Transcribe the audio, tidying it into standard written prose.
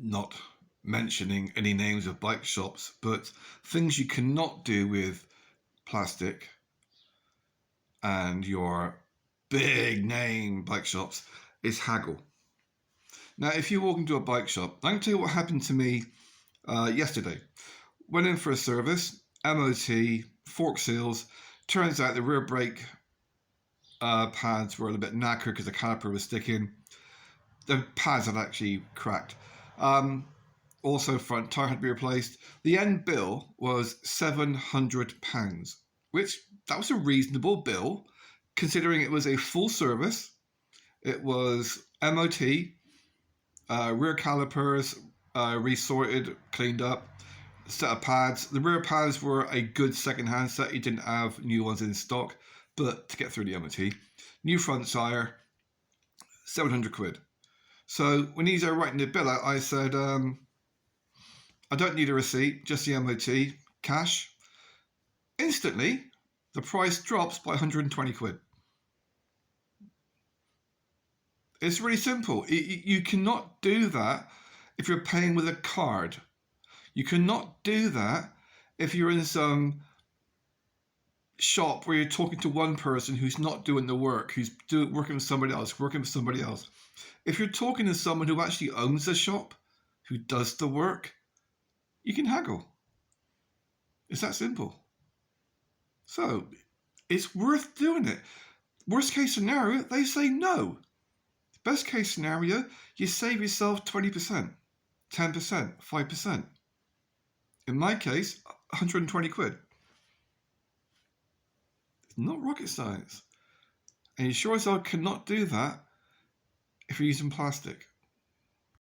not mentioning any names of bike shops, but things you cannot do with plastic and your big name bike shops is haggle. Now, if you walk into a bike shop, I can tell you what happened to me yesterday. Went in for a service, MOT, fork seals. Turns out the rear brake pads were a little bit knackered because the caliper was sticking. The pads had actually cracked. Also, front tyre had to be replaced. The end bill was £700, which that was a reasonable bill, considering it was a full service. It was MOT, rear calipers resorted, cleaned up, set of pads. The rear pads were a good second-hand set. You didn't have new ones in stock, but to get through the MOT. New front tyre, £700. So when he's writing the bill out, I said, I don't need a receipt, just the MOT, cash. Instantly, the price drops by £120. It's really simple. You cannot do that if you're paying with a card. You cannot do that if you're in some shop where you're talking to one person who's not doing the work, who's working with somebody else. If you're talking to someone who actually owns the shop, who does the work, you can haggle. It's that simple. So it's worth doing it. Worst case scenario, they say no. Best case scenario, you save yourself 20%, 10%, 5%. In my case, £120. It's not rocket science. And you sure as hell cannot do that if you're using plastic.